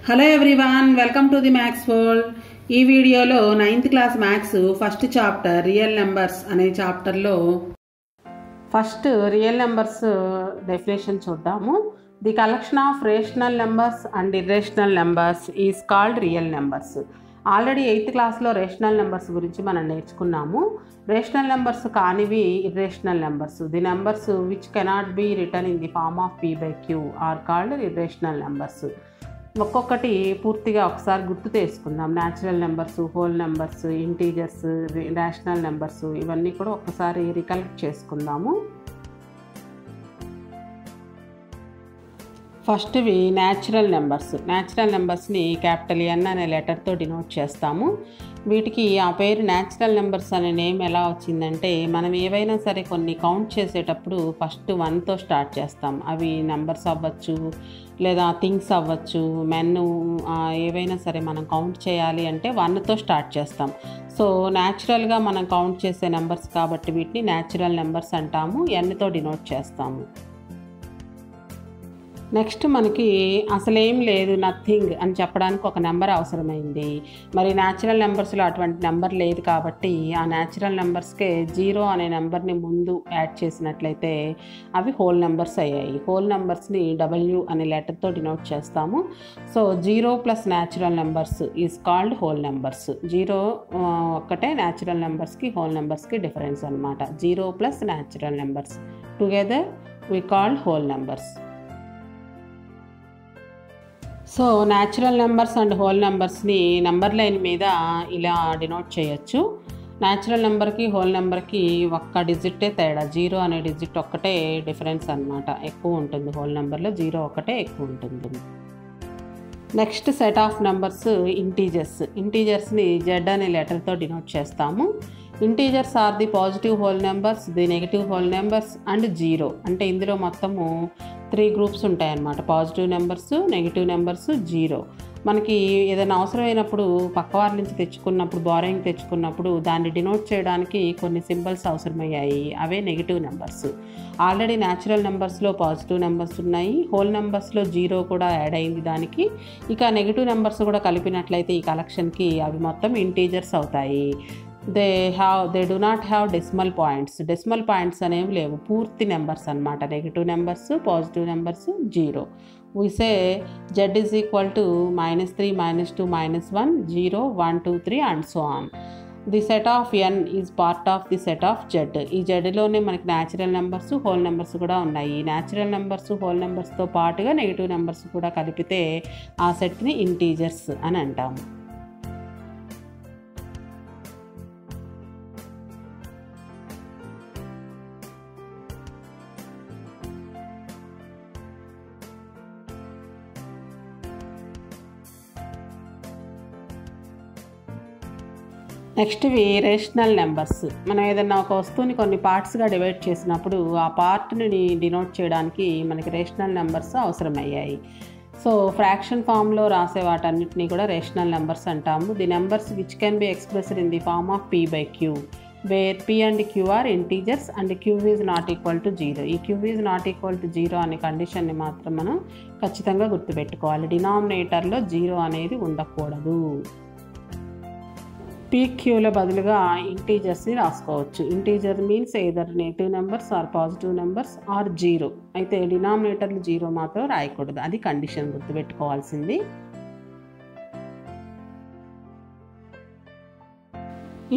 Hello everyone, welcome to the maths world. ఈ వీడియోలో 9th class maths first chapter real numbers అనే చాప్టర్లో first real numbers definition చూద్దాము. The collection of rational numbers and irrational numbers is called real numbers. Already 8th క్లాస్లో rational numbers గురించి మనం నేర్చుకున్నాము. Rational numbers కానివి irrational numbers. The numbers which cannot be written in the form of p/q are called irrational numbers. ఒక్కొక్కటి పూర్తిగా ఒకసారి గుర్తు చేసుకుందాం. Natural numbers, whole numbers, integers, rational numbers, ఇవన్నీ కూడా ఒక్కసారి రికలెక్ట్ చేసుకుందాము. ఫస్ట్వి న్యాచురల్ నెంబర్స్. న్యాచురల్ నెంబర్స్ని క్యాపిటల్ N అనే లెటర్తో డినోట్ చేస్తాము. వీటికి ఆ పేరు న్యాచురల్ నెంబర్స్ అనే నేమ్ ఎలా వచ్చిందంటే, మనం ఏవైనా సరే కొన్ని కౌంట్ చేసేటప్పుడు ఫస్ట్ 1తో స్టార్ట్ చేస్తాం. అవి నెంబర్స్ అవ్వచ్చు, లేదా థింగ్స్ అవ్వచ్చు, మెన్, ఏవైనా సరే మనం కౌంట్ చేయాలి అంటే 1తో స్టార్ట్ చేస్తాం. సో న్యాచురల్గా మనం కౌంట్ చేసే నెంబర్స్ కాబట్టి వీటిని న్యాచురల్ నెంబర్స్ అంటాము. Nతో డినోట్ చేస్తాము. నెక్స్ట్ మనకి అసలేం లేదు, నథింగ్ అని చెప్పడానికి ఒక నెంబర్ అవసరమైంది. మరి న్యాచురల్ నెంబర్స్లో అటువంటి నెంబర్ లేదు కాబట్టి ఆ న్యాచురల్ నెంబర్స్కే 0 అనే నెంబర్ని ముందు యాడ్ చేసినట్లయితే అవి హోల్ నెంబర్స్ అయ్యాయి. హోల్ నెంబర్స్ని W అనే లెటర్తో డినోట్ చేస్తాము. So 0 plus natural numbers is called whole numbers. 0 ఒక్కటే న్యాచురల్ నెంబర్స్కి హోల్ నెంబర్స్కి డిఫరెన్స్ అనమాట. 0 plus natural numbers together we called whole numbers. So natural numbers and whole నెంబర్స్ని నెంబర్ లైన్ మీద ఇలా డినోట్ చేయొచ్చు. న్యాచురల్ నెంబర్కి హోల్ నెంబర్కి ఒక్క డిజిటే తేడా, 0 అనే డిజిట్ ఒక్కటే డిఫరెన్స్ అనమాట. ఎక్కువ ఉంటుంది హోల్ నెంబర్లో, 0 ఒక్కటే ఎక్కువ ఉంటుంది. Next set of numbers integers. ఇంటీజర్స్ని Z అనే లెటర్తో డినోట్ చేస్తాము. Integers are the positive whole numbers, the negative whole numbers and 0. అంటే ఇందులో మొత్తము 3 గ్రూప్స్ ఉంటాయన్నమాట. Positive numbers, negative numbers, 0. మనకి ఏదైనా అవసరమైనప్పుడు పక్కవారి నుంచి తెచ్చుకున్నప్పుడు, బారోయింగ్ తెచ్చుకున్నప్పుడు దాన్ని డినోట్ చేయడానికి కొన్ని సింబల్స్ అవసరమయ్యాయి. అవే నెగిటివ్ నెంబర్స్. ఆల్రెడీ న్యాచురల్ నెంబర్స్లో పాజిటివ్ నెంబర్స్ ఉన్నాయి, హోల్ నెంబర్స్లో 0 కూడా యాడ్ అయింది దానికి. ఇక నెగిటివ్ నెంబర్స్ కూడా కలిపినట్లయితే ఈ కలెక్షన్కి అవి మొత్తం ఇంటీజర్స్ అవుతాయి. They do not have decimal points. Decimal points అనేవి లేవు, పూర్తి నెంబర్స్ అనమాట. Negative numbers, positive numbers, 0. we say Z is equal to -3, -2, -1, 0, 1, 2, 3 and so on. The set of N is part of the set of Z. ఈ Zలోనే మనకి natural numbers, whole numbers కూడా ఉన్నాయి. Natural numbers, whole నెంబర్స్తో పాటుగా negative numbers కూడా కలిపితే ఆ సెట్ని integers అని అంటాము. నెక్స్ట్వి రేషనల్ నెంబర్స్. మనం ఏదైనా ఒక వస్తువుని కొన్ని పార్ట్స్గా డివైడ్ చేసినప్పుడు ఆ పార్ట్ని డినోట్ చేయడానికి మనకి రేషనల్ నెంబర్స్ అవసరమయ్యాయి. సో ఫ్రాక్షన్ ఫామ్లో రాసే వాటన్నిటినీ కూడా రేషనల్ నెంబర్స్ అంటాము. The numbers which can be expressed in the form of p/q where p and q are integers and q is not equal to 0. ఈ q is not equal to 0 అనే కండిషన్ని మాత్రం మనం ఖచ్చితంగా గుర్తుపెట్టుకోవాలి. డినామినేటర్లో 0 అనేది ఉండకూడదు. PQల బదులుగా ఇంటీజర్స్ని రాసుకోవచ్చు. Integer means either negative numbers or positive numbers or 0. అయితే డినామినేటర్లు 0 మాత్రం రాయకూడదు, అది కండిషన్ గుర్తుపెట్టుకోవాల్సింది.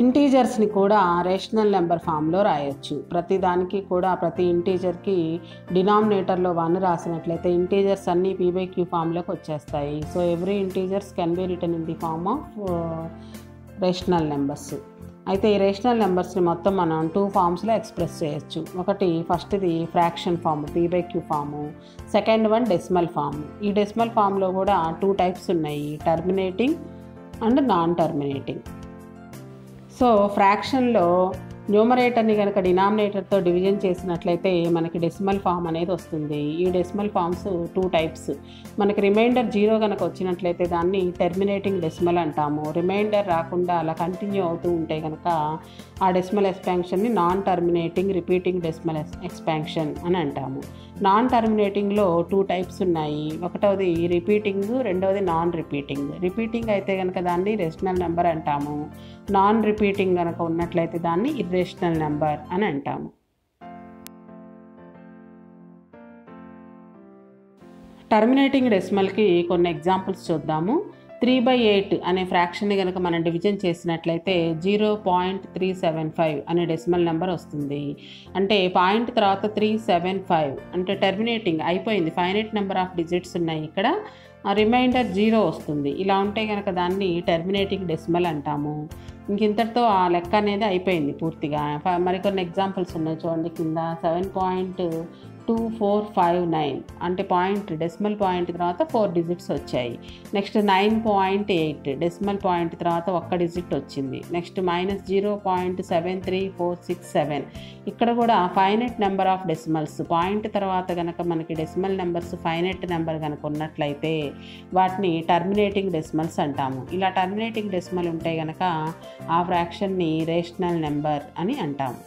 ఇంటీజర్స్ని కూడా రేషనల్ నెంబర్ ఫామ్లో రాయొచ్చు. ప్రతి దానికి కూడా, ప్రతి ఇంటీజర్కి డినామినేటర్లో 1 రాసినట్లయితే ఇంటీజర్స్ అన్నీ p/q ఫామ్లోకి వచ్చేస్తాయి. So every integers can be written in the form of rational numbers. అయితే ఈ రేషనల్ నెంబర్స్ని మొత్తం మనం 2 ఫామ్స్లో ఎక్స్ప్రెస్ చేయొచ్చు. ఒకటి ఫస్ట్ది fraction form, p/q form. Second one decimal form. ఈ డెసిమల్ ఫామ్లో కూడా 2 టైప్స్ ఉన్నాయి, terminating and non terminating. So ఫ్రాక్షన్లో న్యూమరేటర్ని కనుక డినామినేటర్తో డివిజన్ చేసినట్లయితే మనకి డెసిమల్ ఫామ్ అనేది వస్తుంది. ఈ డెసిమల్ ఫామ్స్ 2 టైప్స్. మనకి రిమైండర్ 0 కనుక వచ్చినట్లయితే దాన్ని టెర్మినేటింగ్ డెసిమల్ అంటాము. రిమైండర్ రాకుండా అలా కంటిన్యూ అవుతూ ఉంటే కనుక ఆ డెసిమల్ ఎక్స్పాన్షన్ని non terminating repeating decimal expansion అని అంటాము. నాన్ టర్మినేటింగ్లో 2 టైప్స్ ఉన్నాయి. ఒకటవది రిపీటింగ్, రెండవది నాన్ రిపీటింగ్. రిపీటింగ్ అయితే కనుక దాన్ని రేషనల్ నెంబర్ అంటాము. నాన్ రిపీటింగ్ కనుక ఉన్నట్లయితే దాన్ని ఇర్రేషనల్ నెంబర్ అని అంటాము. టర్మినేటింగ్ డెసిమల్కి కొన్ని ఎగ్జాంపుల్స్ చూద్దాము. 3/8 అనే ఫ్రాక్షన్ని కనుక మనం డివిజన్ చేసినట్లయితే 0.375 అనే డెసిమల్ నెంబర్ వస్తుంది. అంటే పాయింట్ తర్వాత 375 అంటే టర్మినేటింగ్ అయిపోయింది, ఫైనైట్ నెంబర్ ఆఫ్ డిజిట్స్ ఉన్నాయి, ఇక్కడ రిమైండర్ 0 వస్తుంది. ఇలా ఉంటే కనుక దాన్ని టర్మినేటింగ్ డెసిమల్ అంటాము. ఇంతటితో ఆ లెక్క అనేది అయిపోయింది పూర్తిగా. మరికొన్ని ఎగ్జాంపుల్స్ ఉన్నాయి చూడండి కింద. 7.2459 అంటే డెసిమల్ పాయింట్ తర్వాత 4 డిజిట్స్ వచ్చాయి. నెక్స్ట్ 9.8 డెసిమల్ పాయింట్ తర్వాత 1 డిజిట్ వచ్చింది. నెక్స్ట్ -0.73467 ఇక్కడ కూడా finite number of decimals. Point తర్వాత కనుక మనకి డెసిమల్ నెంబర్స్ ఫైనైట్ నెంబర్ కనుక ఉన్నట్లయితే వాటిని టర్మినేటింగ్ డెసిమల్స్ అంటాము. ఇలా టర్మినేటింగ్ డెసిమల్ ఉంటే కనుక ఆ ఫ్రాక్షన్ని రేషనల్ నెంబర్ అని అంటాము.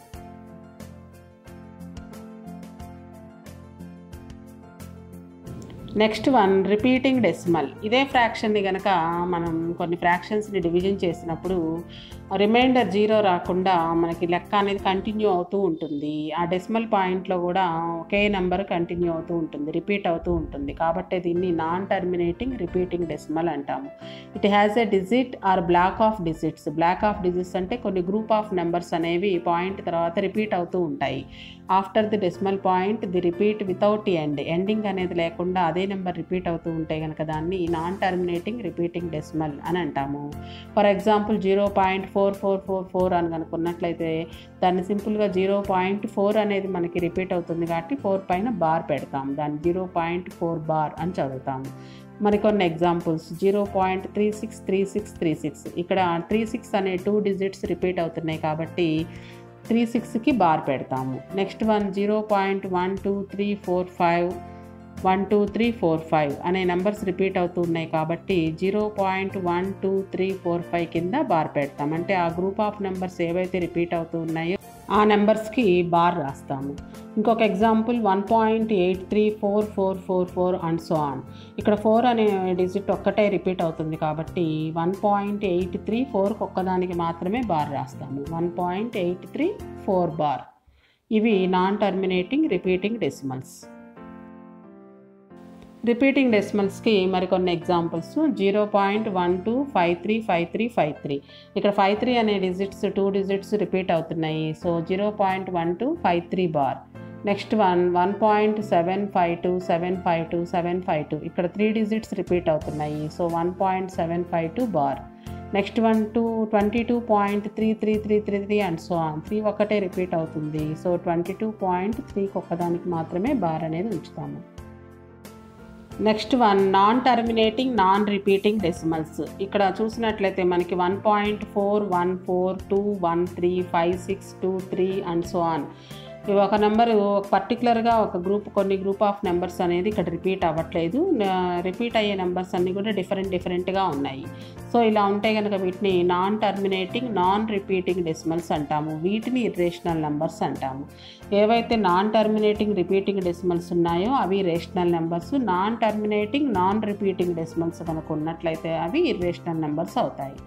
Next one repeating decimal. ఇదే ఫ్రాక్షన్ని కనుక మనం కొన్ని ఫ్రాక్షన్స్ని డివిజన్ చేసినప్పుడు రిమైండర్ 0 రాకుండా మనకి లెక్క అనేది కంటిన్యూ అవుతూ ఉంటుంది. ఆ డెసిమల్ పాయింట్లో కూడా ఒకే నెంబర్ కంటిన్యూ అవుతూ ఉంటుంది, రిపీట్ అవుతూ ఉంటుంది. కాబట్టి దీన్ని నాన్ టర్మినేటింగ్ రిపీటింగ్ డెసిమల్ అంటాము. It has a digit or block of digits. Block of digits అంటే కొన్ని గ్రూప్ ఆఫ్ నెంబర్స్ అనేవి పాయింట్ తర్వాత రిపీట్ అవుతూ ఉంటాయి. After the decimal point the repeat without ending అనేది లేకుండా అదే నెంబర్ రిపీట్ అవుతూ ఉంటే కనుక దాన్ని నాన్ టర్మినేటింగ్ రిపీటింగ్ డెసిమల్ అని అంటాము. ఫర్ ఎగ్జాంపుల్ 0.4444 అని కనుక్కున్నట్లయితే దాన్ని సింపుల్గా 0.4 అనేది మనకి రిపీట్ అవుతుంది కాబట్టి 4 పైన బార్ పెడతాము, దాన్ని 0.4 బార్ అని చదువుతాము. మరికొన్ని ఎగ్జాంపుల్స్ 0.363636. ఇక్కడ 36 అనే 2 డిజిట్స్ రిపీట్ అవుతున్నాయి కాబట్టి 36కి బార్ పెడతాము. నెక్స్ట్ వన్ 0.12345 అనే నెంబర్స్ రిపీట్ అవుతున్నాయి కాబట్టి 0.12345 కింద బార్ పెడతాం. అంటే ఆ గ్రూప్ ఆఫ్ నెంబర్స్ ఏవైతే రిపీట్ అవుతూ ఉన్నాయో ఆ నెంబర్స్కి బార్ రాస్తాము. ఇంకొక ఎగ్జాంపుల్ 1.834444 అండ్ సో ఆన్. ఇక్కడ 4 అనే డిజిట్ ఒక్కటే రిపీట్ అవుతుంది కాబట్టి 1.834కి ఒక్కదానికి మాత్రమే బార్ రాస్తాము, 1.834 బార్. ఇవి non terminating repeating decimals. Repeating డెసిమల్స్కి మరికొన్ని ఎగ్జాంపుల్స్ 0.12535353. ఇక్కడ 53 అనే డిజిట్స్ 2 డిజిట్స్ రిపీట్ అవుతున్నాయి, సో 0.1253 బార్. Next one 1.752752. ఇక్కడ 3 డిజిట్స్ రిపీట్ అవుతున్నాయి, so 1.752 bar. Next one 22.3333 and so on. 3 ఒక్కటే రిపీట్ అవుతుంది, సో 22.3కి ఒక్కదానికి మాత్రమే బార్ అనేది ఉంచుతాము. Next one non terminating non repeating decimals. ఇక్కడ చూసినట్లయితే మనకి 1.4142135623 అండ్ సో ఆన్. ఇవి ఒక నెంబరు పర్టికులర్గా కొన్ని గ్రూప్ ఆఫ్ నెంబర్స్ అనేది ఇక్కడ రిపీట్ అవ్వట్లేదు, రిపీట్ అయ్యే నెంబర్స్ అన్నీ కూడా డిఫరెంట్గా ఉన్నాయి. సో ఇలా ఉంటే కనుక వీటిని non terminating non repeating decimals అంటాము. వీటిని ఇర్రేషనల్ నెంబర్స్ అంటాము. ఏవైతే నాన్ టర్మినేటింగ్ రిపీటింగ్ డెసిమల్స్ ఉన్నాయో అవి rational numbers. Non terminating non repeating decimals కనుక ఉన్నట్లయితే అవి ఇర్రేషనల్ నెంబర్స్ అవుతాయి.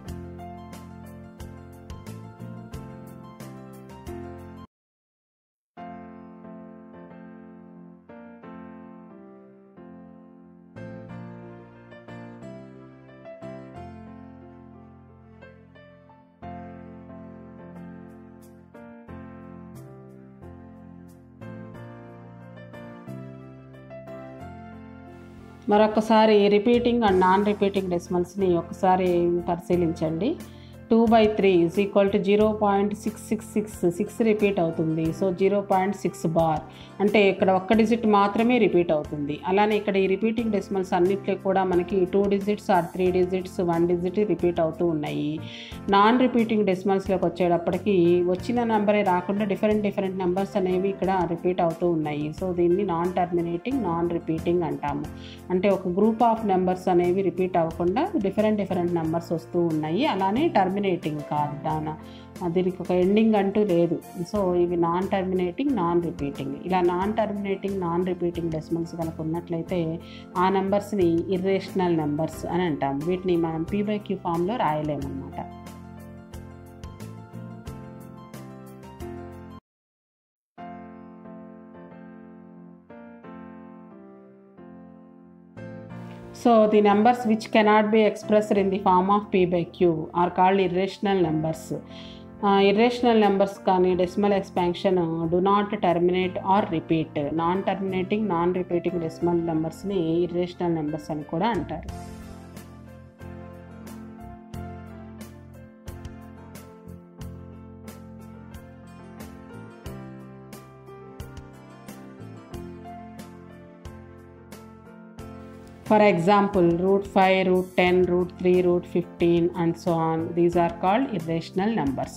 మరొకసారి రిపీటింగ్ అండ్ నాన్ రిపీటింగ్ డెసిమల్స్ని ఒకసారి పరిశీలించండి. 2/3 ఈజ్ ఈక్వల్ టు 0.666 6 రిపీట్ అవుతుంది. సో 0.6 బార్ అంటే ఇక్కడ ఒక్క డిజిట్ మాత్రమే రిపీట్ అవుతుంది. అలానే ఇక్కడ ఈ రిపీటింగ్ డెసిమల్స్ అన్నిట్లో కూడా మనకి 2 digits or 3 digits 1 digit repeat అవుతూ ఉన్నాయి. నాన్ రిపీటింగ్ డెసిమల్స్లోకి వచ్చేటప్పటికి వచ్చిన నెంబరే రాకుండా డిఫరెంట్ నెంబర్స్ అనేవి ఇక్కడ రిపీట్ అవుతూ ఉన్నాయి. సో దీన్ని నాన్ టర్మినేటింగ్ నాన్ రిపీటింగ్ అంటాము. అంటే ఒక గ్రూప్ ఆఫ్ నెంబర్స్ అనేవి రిపీట్ అవ్వకుండా డిఫరెంట్ నెంబర్స్ వస్తూ ఉన్నాయి. అలానే టర్మినేటింగ్ కాదు, దీనికి ఒక ఎండింగ్ అంటూ లేదు. సో ఇవి నాన్ టర్మినేటింగ్ నాన్ రిపీటింగ్. ఇలా non terminating non repeating decimals కనుక ఉన్నట్లయితే ఆ నెంబర్స్ని ఇర్రేషనల్ నెంబర్స్ అని అంటాం. వీటిని మనం P/Q ఫామ్లో రాయలేమన్నమాట. So the numbers which cannot be expressed in the form of P/Q are called irrational numbers. Irrational numbers కానీ decimal expansion do not terminate or repeat. Non terminating non repeating decimal నెంబర్స్ని irrational numbers అని కూడా అంటారు. For example, √5, √10, √3, √15 and so on. These are called irrational numbers.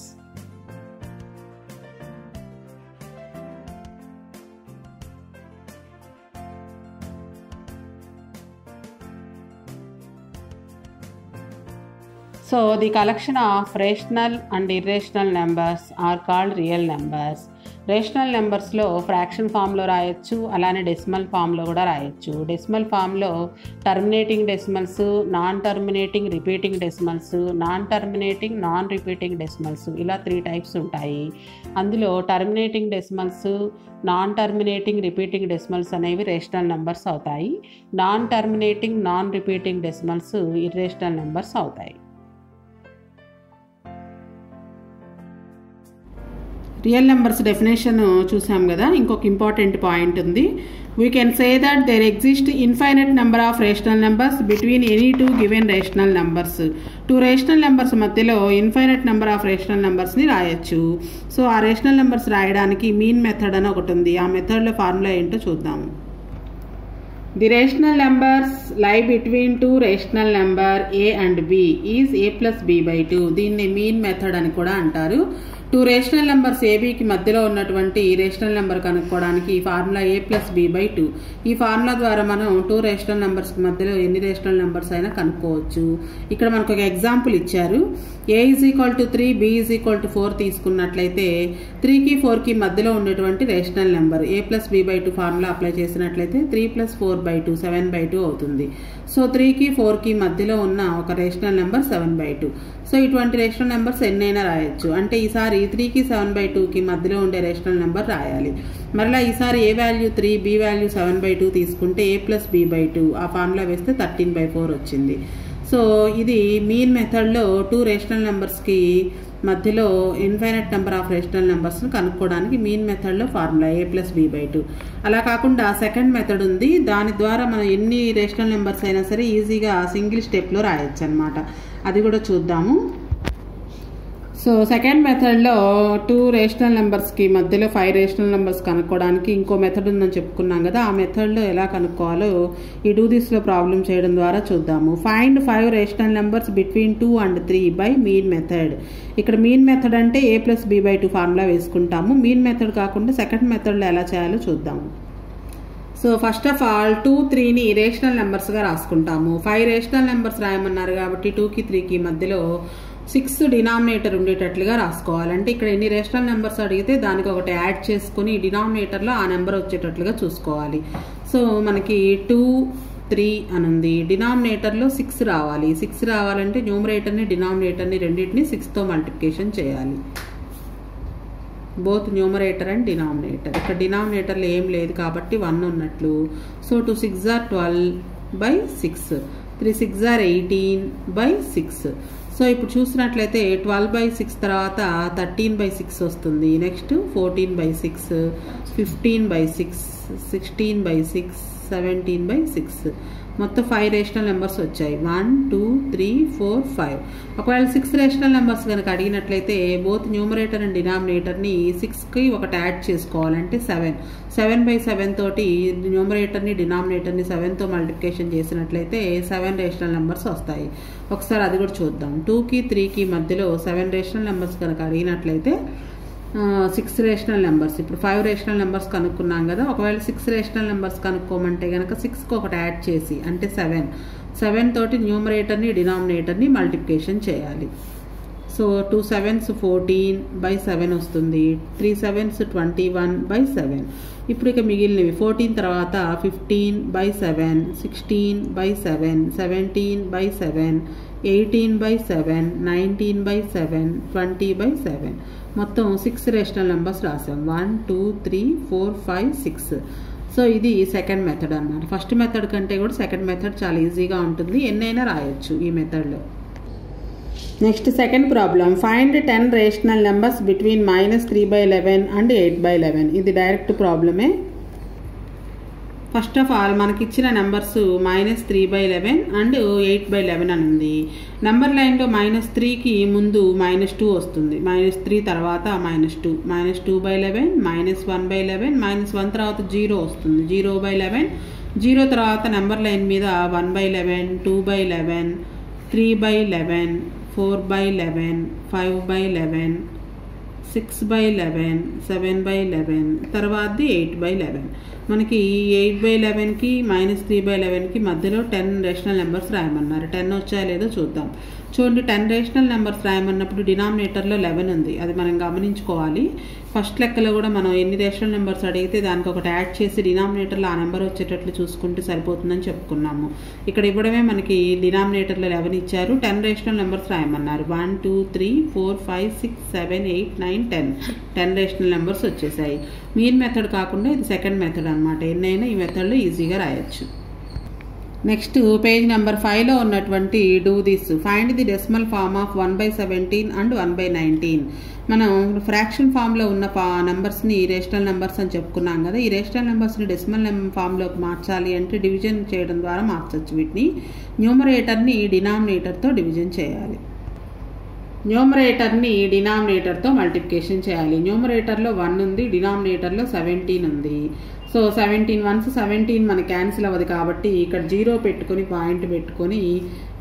So the collection of rational and irrational numbers are called real numbers. రేషనల్ నెంబర్స్లో fraction ఫామ్లో రాయొచ్చు, అలానే decimal ఫామ్లో కూడా రాయొచ్చు. డెసిమల్ ఫామ్లో terminating decimals, non terminating repeating decimals, non terminating non repeating decimals, ఇలా 3 టైప్స్ ఉంటాయి. అందులో terminating decimals, non terminating repeating decimals అనేవి రేషనల్ నెంబర్స్ అవుతాయి. Non terminating non repeating decimals irrational numbers అవుతాయి. రియల్ నెంబర్స్ డెఫినేషన్ చూసాం కదా. ఇంకొక ఇంపార్టెంట్ పాయింట్ ఉంది. We can say that there exist infinite number of rational numbers between any 2 given rational numbers. 2 rational numbers మధ్యలో infinite number of rational నెంబర్స్ని రాయొచ్చు. So ఆ rational numbers రాయడానికి mean method అని ఒకటి ఉంది. ఆ మెథడ్లో ఫార్ములా ఏంటో చూద్దాము. ది రేషనల్ నెంబర్స్ లై between 2 rational number A and B is A+B/2. దీన్ని మీన్ మెథడ్ అని కూడా అంటారు. 2 రేషనల్ నెంబర్స్ ఏబీకి మధ్యలో ఉన్నటువంటి రేషనల్ నెంబర్ కనుక్కోవడానికి ఈ ఫార్ములా A+B/2. ఈ ఫార్ములా ద్వారా మనం 2 రేషనల్ నెంబర్స్కి మధ్యలో ఎన్ని రేషనల్ నెంబర్స్ అయినా కనుక్కోవచ్చు. ఇక్కడ మనకు ఒక ఎగ్జాంపుల్ ఇచ్చారు. A = 3, B = 4 తీసుకున్నట్లయితే 3కి 4కి మధ్యలో ఉండేటువంటి rational number A+B/2 formula apply చేసినట్లయితే 3 + 4/2 7/2 అవుతుంది. సో 3కి 4కి మధ్యలో ఉన్న ఒక రేషనల్ నెంబర్ 7/2. సో ఇటువంటి రేషనల్ నెంబర్స్ ఎన్నైనా రాయొచ్చు. అంటే ఈసారి 3కి 7/2కి మధ్యలో ఉండే రేషనల్ నెంబర్ రాయాలి. మరలా ఈసారి A వాల్యూ 3, B వాల్యూ 7/2 తీసుకుంటే A+B/2 ఆ ఫార్ములా వేస్తే 13/4 వచ్చింది. సో ఇది మీన్ మెథడ్లో 2 రేషనల్ నెంబర్స్కి మధ్యలో ఇన్ఫైనైట్ నెంబర్ ఆఫ్ రేషనల్ నెంబర్స్ని కనుక్కోవడానికి మీన్ మెథడ్లో ఫార్ములా A+B/2. అలా కాకుండా సెకండ్ మెథడ్ ఉంది. దాని ద్వారా మనం ఎన్ని రేషనల్ నెంబర్స్ అయినా సరే ఈజీగా సింగిల్ స్టెప్లో రాయొచ్చు అనమాట. అది కూడా చూద్దాము. సో సెకండ్ మెథడ్లో 2 రేషనల్ నెంబర్స్కి మధ్యలో 5 రేషనల్ నెంబర్స్ కనుక్కోవడానికి ఇంకో మెథడ్ ఉందని చెప్పుకున్నాం కదా. ఆ మెథడ్లో ఎలా కనుక్కోవాలో ఈ డూ దిస్లో ప్రాబ్లం చేయడం ద్వారా చూద్దాము. Find 5 rational numbers between 2 and 3 by mean method. ఇక్కడ మీన్ మెథడ్ అంటే A+B/2 ఫార్ములా వేసుకుంటాము. మీన్ మెథడ్ కాకుండా సెకండ్ మెథడ్లో ఎలా చేయాలో చూద్దాము. సో ఫస్ట్ ఆఫ్ ఆల్ 2, 3ని రేషనల్ నెంబర్స్గా రాసుకుంటాము. 5 రేషనల్ నెంబర్స్ రాయమన్నారు కాబట్టి 2కి 3కి మధ్యలో 6 డినామినేటర్ ఉండేటట్లుగా రాసుకోవాలంటే ఇక్కడ ఎన్ని రేషనల్ నెంబర్స్ అడిగితే దానికి ఒకటి యాడ్ చేసుకుని డినామినేటర్లో ఆ నెంబర్ వచ్చేటట్లుగా చూసుకోవాలి. సో మనకి 2, 3 అని ఉంది. డినామినేటర్లో 6 రావాలి. 6 రావాలంటే న్యూమరేటర్ని డినామినేటర్ని రెండింటిని 6తో మల్టిప్లికేషన్ చేయాలి. Both numerator and denominator. ఇక్కడ డినామినేటర్లో ఏం లేదు కాబట్టి 1 ఉన్నట్లు. So 2 6 are 12/6, 3 6 are 18/6. సో ఇప్పుడు చూసినట్లయితే 12/6 తర్వాత 13/6 వస్తుంది. నెక్స్ట్ 14/6, 15/6, 16/6, 17/6. మొత్తం 5 రేషనల్ నెంబర్స్ వచ్చాయి. 1 2 3 4 5. ఒకవేళ 6 రేషనల్ నెంబర్స్ కనుక అడిగినట్లయితే బోత్ న్యూమరేటర్ అండ్ డినామినేటర్ని 6కి ఒకటి యాడ్ చేసుకోవాలంటే 7. 7/7 తోటి న్యూమరేటర్ని డినామినేటర్ని 7తో మల్టిప్లికేషన్ చేసినట్లయితే 7 రేషనల్ నెంబర్స్ వస్తాయి. ఒకసారి అది కూడా చూద్దాం. 2కి 3కి మధ్యలో 7 రేషనల్ నెంబర్స్ కనుక అడిగినట్లయితే 6 రేషనల్ నెంబర్స్. ఇప్పుడు 5 రేషనల్ నెంబర్స్ కనుక్కున్నాం కదా. ఒకవేళ 6 రేషనల్ నెంబర్స్ కనుక్కోమంటే కనుక 6కి ఒకటి యాడ్ చేసి అంటే 7 తోటి న్యూమరేటర్ని డినామినేటర్ని మల్టిప్లికేషన్ చేయాలి. సో 2 7s 14/7 వస్తుంది. 3 7s 21/7. ఇప్పుడు ఇక మిగిలినవి 14 తర్వాత 15/7, 16/7, 17/7, 18/7, 19/7, 20/7. మొత్తం 6 రేషనల్ నెంబర్స్ రాసాం. 1 2 3 4 5 6. సో ఇది సెకండ్ మెథడ్ అన్నమాట. ఫస్ట్ మెథడ్ కంటే కూడా సెకండ్ మెథడ్ చాలా ఈజీగా ఉంటుంది. ఎన్నైనా రాయొచ్చు ఈ మెథడ్లో. Next second problem. Find 10 rational numbers between -3/11 and 8/11. ఇది డైరెక్ట్ ప్రాబ్లమే. ఫస్ట్ ఆఫ్ ఆల్ మనకి ఇచ్చిన నెంబర్స్ -3/11 అండ్ 8/11 అని ఉంది. నెంబర్ లైన్లో -3కి ముందు -2 వస్తుంది. -3 తర్వాత -2, -2/11, -1/11, -1 తర్వాత 0 వస్తుంది. 0/11, 0 తర్వాత నెంబర్ లైన్ మీద 1/11, 2/11, 3/11, 4/11, 5/11, 6/11, 7/11, తర్వాతది 8/11. మనకి 8/11కి -3/11కి మధ్యలో 10 రేషనల్ నెంబర్స్ రాయమన్నారు. 10 వచ్చాయో లేదో చూద్దాం. చూడండి, 10 రేషనల్ నెంబర్స్ రాయమన్నప్పుడు డినామినేటర్లో 11 ఉంది. అది మనం గమనించుకోవాలి. ఫస్ట్ లెక్కలో కూడా మనం ఎన్ని రేషనల్ నెంబర్స్ అడిగితే దానికి ఒకటి యాడ్ చేసి డినామినేటర్లో ఆ నెంబర్ వచ్చేటట్లు చూసుకుంటే సరిపోతుందని చెప్పుకున్నాము. ఇక్కడ ఇవ్వడమే మనకి డినామినేటర్లో 11 ఇచ్చారు. 10 రేషనల్ నెంబర్స్ రాయమన్నారు. 1 2 3 4 5 6 7 8 9 10 రేషనల్ నెంబర్స్ వచ్చేసాయి. మెయిన్ మెథడ్ కాకుండా ఇది సెకండ్ మెథడ్ అనమాట. ఎన్నైనా ఈ మెథడ్లో ఈజీగా రాయొచ్చు. నెక్స్ట్ పేజ్ నెంబర్ 5లో ఉన్నటువంటి do this. Find the decimal form of 1/17 and 1/19. మనం ఫ్రాక్షన్ ఫామ్లో ఉన్న నెంబర్స్ని రేషనల్ నెంబర్స్ అని చెప్పుకున్నాం కదా. ఈ రేషనల్ నెంబర్స్ని డెసిమల్ ఫామ్లోకి మార్చాలి అంటే డివిజన్ చేయడం ద్వారా మార్చవచ్చు. వీటిని న్యూమరేటర్ని డినామినేటర్తో డివిజన్ చేయాలి. న్యూమరేటర్ని డినామినేటర్తో మల్టిప్లికేషన్ చేయాలి. న్యూమరేటర్లో 1 ఉంది, డినామినేటర్లో 17 ఉంది. సో 17 1s 17 మనకి క్యాన్సిల్ అవ్వదు కాబట్టి ఇక్కడ 0 పెట్టుకొని పాయింట్ పెట్టుకొని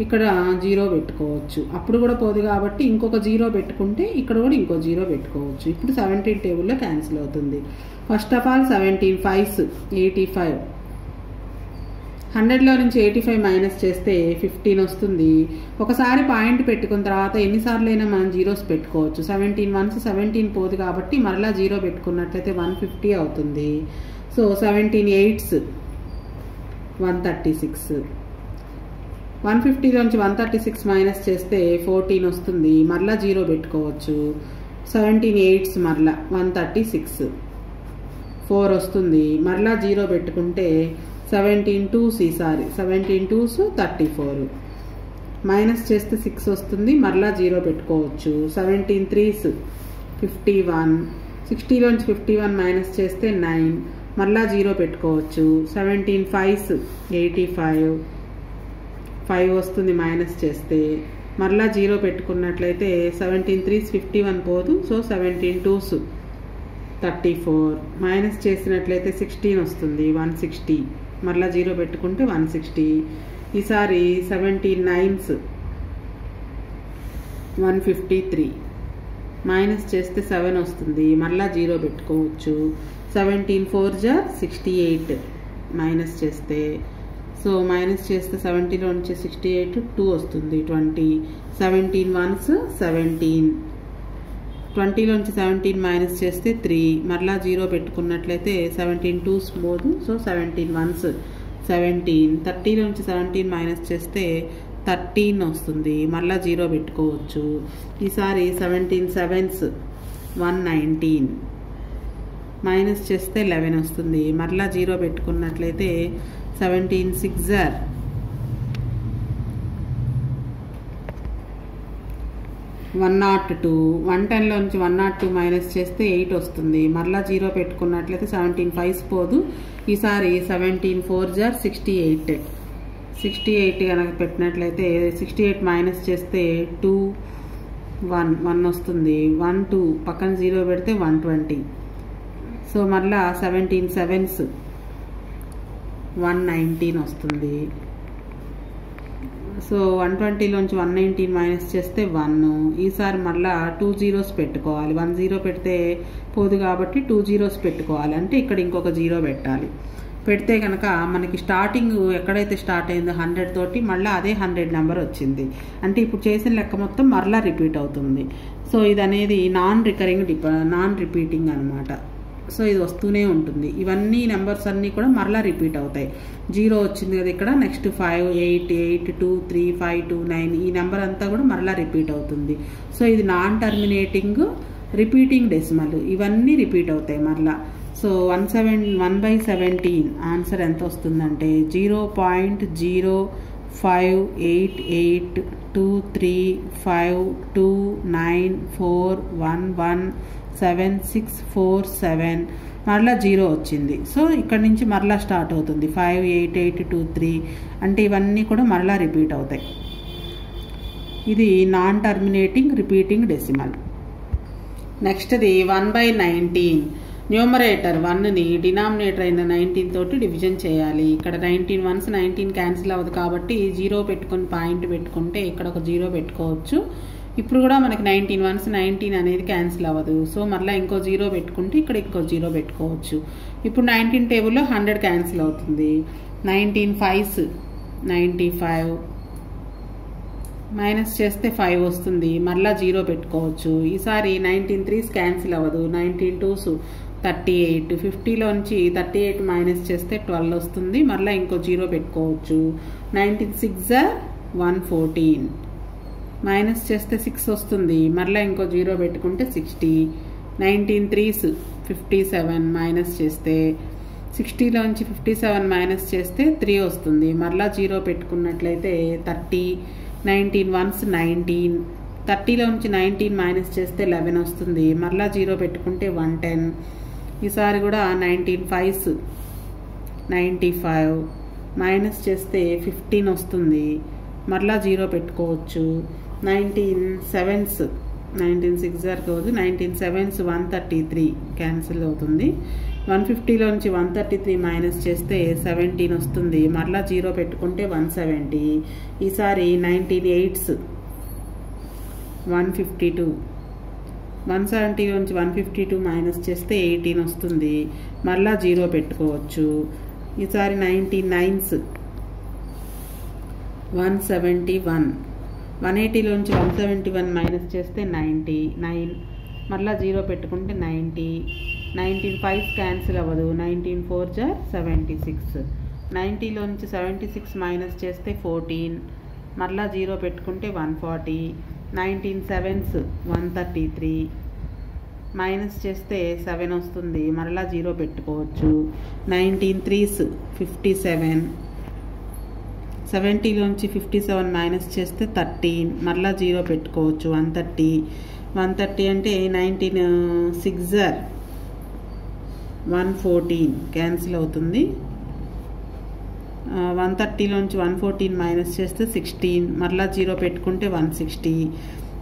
ఇక్కడ 0 పెట్టుకోవచ్చు. అప్పుడు కూడా పోదు కాబట్టి ఇంకొక 0 పెట్టుకుంటే ఇక్కడ కూడా ఇంకో 0 పెట్టుకోవచ్చు. ఇప్పుడు 17 టేబుల్లో క్యాన్సిల్ అవుతుంది. First of all 17 5s 85. 100లో నుంచి 85 మైనస్ చేస్తే 15 వస్తుంది. ఒకసారి పాయింట్ పెట్టుకున్న తర్వాత ఎన్నిసార్లు అయినా మనం 0s పెట్టుకోవచ్చు. 17 1s 17 పోదు కాబట్టి మరలా 0 పెట్టుకున్నట్లయితే 150 అవుతుంది. So 17 8s 136. 150లోంచి 136 మైనస్ చేస్తే 14 వస్తుంది. మరలా 0 పెట్టుకోవచ్చు. 17 8s మరలా 136. 4 వస్తుంది. మరలా 0 పెట్టుకుంటే 17 2s ఈసారి 17 2s 34. మైనస్ చేస్తే 6 వస్తుంది. మరలా 0 పెట్టుకోవచ్చు. 17 3s 51. 60లోంచి 51 మైనస్ చేస్తే 9. మరలా 0 పెట్టుకోవచ్చు. 17 5s 85. 5 వస్తుంది మైనస్ చేస్తే. మరలా 0 పెట్టుకున్నట్లయితే 17 3s 51 పోదు. So 17 2s 34. మైనస్ చేసినట్లయితే 16 వస్తుంది 160. మరలా 0 పెట్టుకుంటే 160. ఈసారి 17 9s 153. మైనస్ చేస్తే 7 వస్తుంది. మరలా 0 పెట్టుకోవచ్చు. 17 4s 68. మైనస్ చేస్తే సో మైనస్ చేస్తే 70లో నుంచి 68 2 వస్తుంది 20. 17 1s 17. 20లోంచి 17 మైనస్ చేస్తే 3. మరలా 0 పెట్టుకున్నట్లయితే 17 2s పోదు. So 17 1s 17. 30లోంచి 17 మైనస్ చేస్తే 13 వస్తుంది. మరలా 0 పెట్టుకోవచ్చు. ఈసారి 17 7s 119. మైనస్ చేస్తే 11 వస్తుంది. మరలా 0 పెట్టుకున్నట్లయితే 17 6s 102. 110లోంచి 102 మైనస్ చేస్తే 8 వస్తుంది. మరలా 0 పెట్టుకున్నట్లయితే 17 5s పోదు. ఈసారి 17 4s 68. 68 కనుక పెట్టినట్లయితే 68 మైనస్ చేస్తే 2 1 వస్తుంది. 1 2 పక్కన 0 పెడితే 120. సో మళ్ళా 17 7s 119 వస్తుంది. సో 120లోంచి 119 మైనస్ చేస్తే 1. ఈసారి మళ్ళా 2 zeros పెట్టుకోవాలి. 1 0 పెడితే పోదు కాబట్టి 2 zeros పెట్టుకోవాలి. అంటే ఇక్కడ ఇంకొక 0 పెట్టాలి. పెడితే కనుక మనకి స్టార్టింగ్ ఎక్కడైతే స్టార్ట్ అయిందో 100 తోటి మళ్ళీ అదే 100 నెంబర్ వచ్చింది. అంటే ఇప్పుడు చేసిన లెక్క మొత్తం మరలా రిపీట్ అవుతుంది. సో ఇది అనేది నాన్ రిపీటింగ్ అనమాట. సో ఇది వస్తూనే ఉంటుంది. ఇవన్నీ నెంబర్స్ అన్నీ కూడా మరలా రిపీట్ అవుతాయి. 0 వచ్చింది కదా ఇక్కడ. నెక్స్ట్ 5 8 8 2 3 5 2 9 ఈ నెంబర్ అంతా కూడా మరలా రిపీట్ అవుతుంది. సో ఇది నాన్ టర్మినేటింగ్ రిపీటింగ్ డెసిమల్. ఇవన్నీ రిపీట్ అవుతాయి మరలా. సో 1/17 ఆన్సర్ ఎంత వస్తుందంటే 0.058852529411767 మరలా 0 వచ్చింది. సో ఇక్కడ నుంచి మరలా స్టార్ట్ అవుతుంది 5 8 8 2 3. అంటే ఇవన్నీ కూడా మరలా రిపీట్ అవుతాయి. ఇది నాన్ టర్మినేటింగ్ రిపీటింగ్ డెసిమల్. నెక్స్ట్ది 1/19. న్యూమరేటర్ 1ని డినామినేటర్ అయిన 19 తోటి డివిజన్ చేయాలి. ఇక్కడ 19 వన్స్ 19 క్యాన్సిల్ అవ్వదు కాబట్టి 0 పెట్టుకొని పాయింట్ పెట్టుకుంటే ఇక్కడ ఒక 0 పెట్టుకోవచ్చు. ఇప్పుడు కూడా మనకి 19 వన్స్ 19 అనేది క్యాన్సిల్ అవ్వదు. సో మళ్ళీ ఇంకో 0 పెట్టుకుంటే ఇక్కడ ఇంకో 0 పెట్టుకోవచ్చు. ఇప్పుడు 19 టేబుల్లో 100 క్యాన్సిల్ అవుతుంది. 19 5s 95 మైనస్ చేస్తే 5 వస్తుంది. మళ్ళీ 0 పెట్టుకోవచ్చు. ఈసారి 19 3s క్యాన్సిల్ అవ్వదు. 19 2s 38. 50లోంచి 38 మైనస్ చేస్తే 12 వస్తుంది. మళ్ళీ ఇంకో 0 పెట్టుకోవచ్చు. 19 6s 114 మైనస్ చేస్తే 6 వస్తుంది. మళ్ళీ ఇంకో 0 పెట్టుకుంటే 60. 19 3s 57 మైనస్ చేస్తే 60లోంచి 57 మైనస్ చేస్తే 3 వస్తుంది. మళ్ళీ 0 పెట్టుకున్నట్లయితే 30. 19 1s 19. 30లోంచి 19 మైనస్ చేస్తే 11 వస్తుంది. మళ్ళీ 0 పెట్టుకుంటే 110. ఈసారి కూడా 19 5s 95 మైనస్ చేస్తే 15 వస్తుంది. మళ్ళీ 0 పెట్టుకోవచ్చు. 19 7s 19 6 కాదు 19 7s 133 క్యాన్సిల్ అవుతుంది. 150లోంచి 133 మైనస్ చేస్తే 17 వస్తుంది. మళ్ళీ 0 పెట్టుకుంటే 170. ఈసారి 19 8s 152. 170లోంచి 152 మైనస్ చేస్తే 18 వస్తుంది. మళ్ళీ 0 పెట్టుకోవచ్చు. ఈసారి 19 9s 171. 180లోంచి 171 మైనస్ చేస్తే 99. మళ్ళీ 0 పెట్టుకుంటే 90. 19 5s క్యాన్సిల్ అవ్వదు. 19 4s 76. 90లోంచి 76 మైనస్ చేస్తే 14. మళ్ళీ 0 పెట్టుకుంటే 140. 19 7s 133 మైనస్ చేస్తే 7 వస్తుంది. మళ్ళీ 0 పెట్టుకోవచ్చు. 19 3s 57. 70లోంచి 57 మైనస్ చేస్తే 13. మళ్ళీ 0 పెట్టుకోవచ్చు. 130. 130 అంటే 19 6s 114 క్యాన్సిల్ అవుతుంది. 130లోంచి 114 మైనస్ చేస్తే 16. మళ్ళీ 0 పెట్టుకుంటే 160.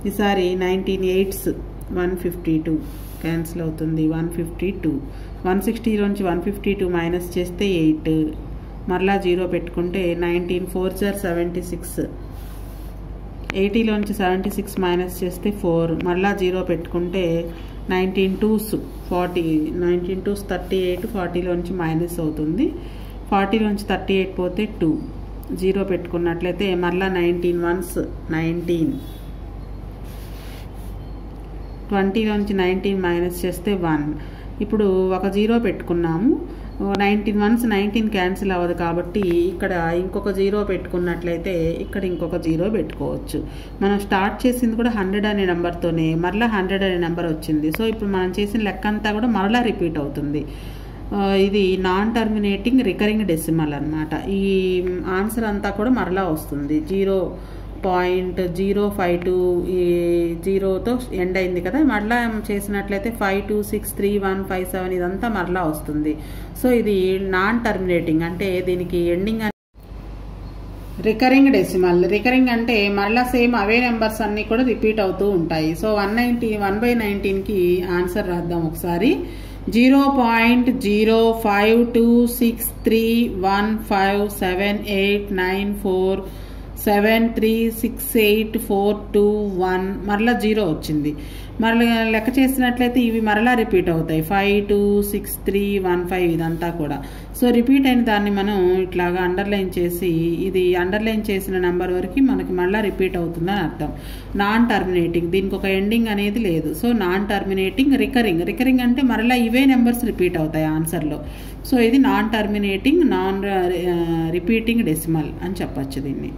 ఈసారి 19 8s 152 క్యాన్సిల్ అవుతుంది. 152. 160లోంచి 152 మైనస్ చేస్తే 8. మళ్ళీ 0 పెట్టుకుంటే 19 4s 76. 80లోంచి 76 మైనస్ చేస్తే 4. మళ్ళీ 0 పెట్టుకుంటే 19 2s 40. 19 2s 38. 40లోంచి మైనస్ అవుతుంది. 40లోంచి 38 పోతే 2. 0 పెట్టుకున్నట్లయితే మళ్ళీ 19 1s 19. 20లోంచి 19 మైనస్ చేస్తే 1. ఇప్పుడు ఒక 0 పెట్టుకున్నాము. 19 1s 19 క్యాన్సిల్ అవ్వదు కాబట్టి ఇక్కడ ఇంకొక 0 పెట్టుకున్నట్లయితే ఇక్కడ ఇంకొక 0 పెట్టుకోవచ్చు. మనం స్టార్ట్ చేసింది కూడా 100 అనే నెంబర్తోనే. మరలా 100 అనే నెంబర్ వచ్చింది. సో ఇప్పుడు మనం చేసిన లెక్క అంతా కూడా మరలా రిపీట్ అవుతుంది. ఇది నాన్ టర్మినేటింగ్ రికరింగ్ డెసిమల్ అన్నమాట. ఈ ఆన్సర్ అంతా కూడా మరలా వస్తుంది. 0.052 ఈ 0తో ఎండ్ అయింది కదా. మరలా చేసినట్లయితే 5 2 6 3 1 5 7 ఇదంతా మరలా వస్తుంది. సో ఇది నాన్ టర్మినేటింగ్ అంటే దీనికి ఎండింగ్ రికరింగ్ డెసిమల్. రికరింగ్ అంటే మరలా సేమ్ అవే నెంబర్స్ అన్నీ కూడా రిపీట్ అవుతూ ఉంటాయి. సో 1/19కి ఆన్సర్ రాద్దాం ఒకసారి. 0.05263157894736842 మరలా 0 వచ్చింది. మరలా లెక్క చేసినట్లయితే ఇవి మరలా రిపీట్ అవుతాయి. 526315 ఇదంతా కూడా. సో రిపీట్ అయిన దాన్ని మనం ఇట్లాగా అండర్లైన్ చేసి, ఇది అండర్లైన్ చేసిన నెంబర్ వరకు మనకి మళ్ళీ రిపీట్ అవుతుందని అర్థం. నాన్ టర్మినేటింగ్, దీనికి ఒక ఎండింగ్ అనేది లేదు. So non terminating. Recurring. Recurring అంటే మరలా ఇవే నెంబర్స్ రిపీట్ అవుతాయి ఆన్సర్లో. సో ఇది non terminating, non repeating decimal అని చెప్పచ్చు దీన్ని.